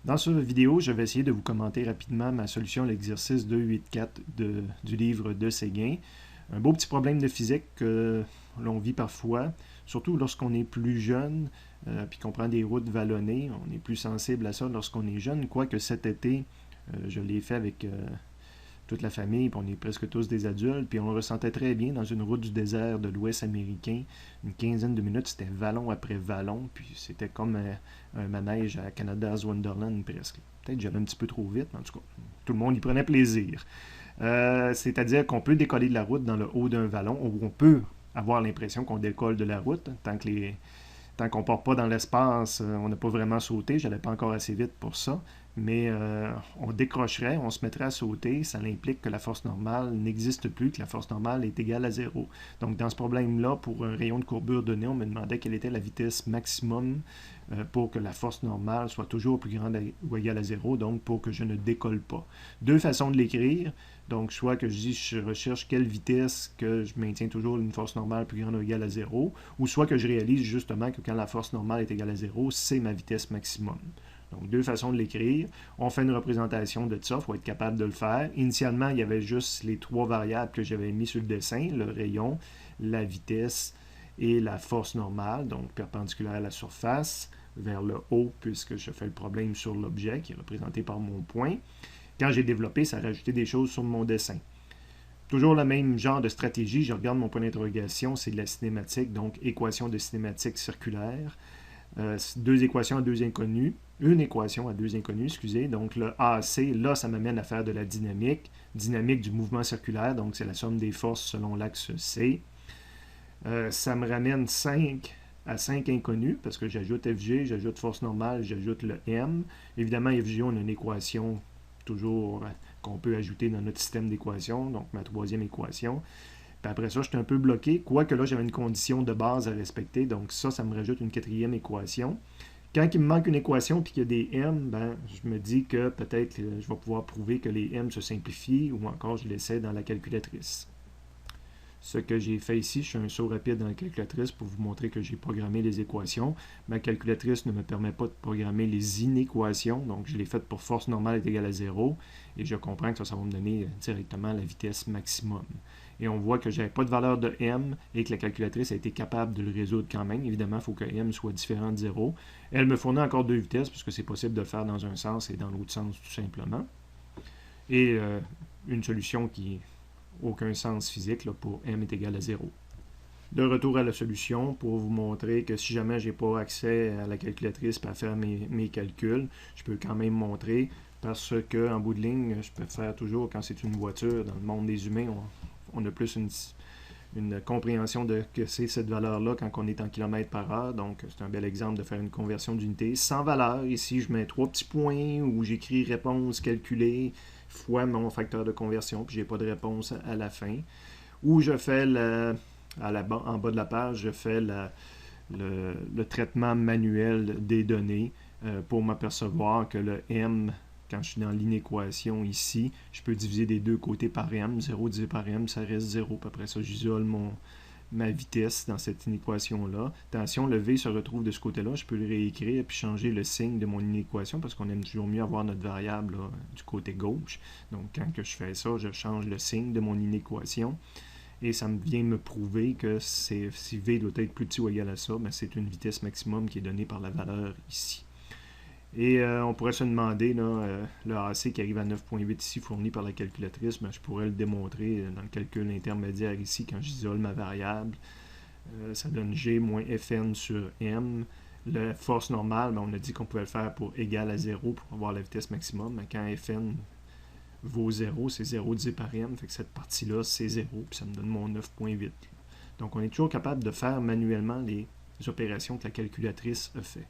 Dans cette vidéo, je vais essayer de vous commenter rapidement ma solution à l'exercice 2.8.4 du livre de Séguin. Un beau petit problème de physique que l'on vit parfois, surtout lorsqu'on est plus jeune, puis qu'on prend des routes vallonnées. On est plus sensible à ça lorsqu'on est jeune, quoique cet été, je l'ai fait avec toute la famille, puis on est presque tous des adultes, puis on le ressentait très bien dans une route du désert de l'Ouest américain. Une quinzaine de minutes, c'était vallon après vallon, puis c'était comme un manège à Canada's Wonderland presque. Peut-être que j'allais un petit peu trop vite, mais en tout cas, tout le monde y prenait plaisir. C'est-à-dire qu'on peut décoller de la route dans le haut d'un vallon, ou on peut avoir l'impression qu'on décolle de la route, tant qu'on ne part pas dans l'espace, on n'a pas vraiment sauté. Je n'allais pas encore assez vite pour ça. Mais on décrocherait, on se mettrait à sauter. Ça implique que la force normale n'existe plus, que la force normale est égale à zéro. Donc, dans ce problème-là, pour un rayon de courbure donné, on me demandait quelle était la vitesse maximum pour que la force normale soit toujours plus grande ou égale à zéro, donc pour que je ne décolle pas. Deux façons de l'écrire. Donc, soit que je recherche quelle vitesse que je maintiens toujours une force normale plus grande ou égale à zéro, ou soit que je réalise justement que quand la force normale est égale à zéro, c'est ma vitesse maximum. Donc, deux façons de l'écrire. On fait une représentation de ça, il faut être capable de le faire. Initialement, il y avait juste les trois variables que j'avais mis sur le dessin, le rayon, la vitesse et la force normale, donc perpendiculaire à la surface, vers le haut, puisque je fais le problème sur l'objet qui est représenté par mon point. Quand j'ai développé, ça a rajouté des choses sur mon dessin. Toujours le même genre de stratégie, je regarde mon point d'interrogation, c'est de la cinématique, donc équation de cinématique circulaire. Deux équations à deux inconnus, une équation à deux inconnus, excusez, donc le AC, là, ça m'amène à faire de la dynamique du mouvement circulaire, donc c'est la somme des forces selon l'axe C. Ça me ramène 5 à 5 inconnus, parce que j'ajoute FG, j'ajoute force normale, j'ajoute le M. Évidemment, FG, on a une équation toujours qu'on peut ajouter dans notre système d'équations, donc ma troisième équation. Puis après ça, j'étais un peu bloqué, quoique là, j'avais une condition de base à respecter, donc ça me rajoute une quatrième équation. Quand il me manque une équation puis qu'il y a des M, ben, je me dis que peut-être je vais pouvoir prouver que les M se simplifient ou encore je l'essaie dans la calculatrice. Ce que j'ai fait ici, je fais un saut rapide dans la calculatrice pour vous montrer que j'ai programmé les équations. Ma calculatrice ne me permet pas de programmer les inéquations, donc je l'ai faite pour force normale est égale à 0, et je comprends que ça va me donner directement la vitesse maximum. Et on voit que je n'avais pas de valeur de M et que la calculatrice a été capable de le résoudre quand même. Évidemment, il faut que M soit différent de 0. Elle me fournit encore deux vitesses, puisque c'est possible de le faire dans un sens et dans l'autre sens tout simplement. Et une solution qui aucun sens physique là, pour m est égal à 0. De retour à la solution pour vous montrer que si jamais je n'ai pas accès à la calculatrice pour faire mes calculs, je peux quand même montrer parce que en bout de ligne, je peux faire toujours quand c'est une voiture. Dans le monde des humains, on a plus une compréhension de que c'est cette valeur-là quand on est en kilomètres par heure. Donc, c'est un bel exemple de faire une conversion d'unité sans valeur. Ici, je mets trois petits points où j'écris réponse calculée fois mon facteur de conversion, puis j'ai pas de réponse à la fin. Ou je fais en bas de la page, je fais le traitement manuel des données pour m'apercevoir que le M, quand je suis dans l'inéquation ici, je peux diviser des deux côtés par M. 0 divisé par M, ça reste 0. Puis après ça, j'isole ma vitesse dans cette inéquation-là. Attention, le V se retrouve de ce côté-là. Je peux le réécrire puis changer le signe de mon inéquation parce qu'on aime toujours mieux avoir notre variable là, du côté gauche. Donc, quand que je fais ça, je change le signe de mon inéquation et ça vient me prouver que si V doit être plus petit ou égal à ça, ben c'est une vitesse maximum qui est donnée par la valeur ici. Et on pourrait se demander, là, le AC qui arrive à 9.8 ici, fourni par la calculatrice, ben, je pourrais le démontrer dans le calcul intermédiaire ici quand j'isole ma variable. Ça donne G moins Fn sur M. La force normale, ben, on a dit qu'on pouvait le faire pour égal à 0 pour avoir la vitesse maximum. Mais quand Fn vaut 0, c'est 0 divisé par M. Fait que cette partie-là, c'est 0, puis ça me donne mon 9.8. Donc on est toujours capable de faire manuellement les opérations que la calculatrice a fait.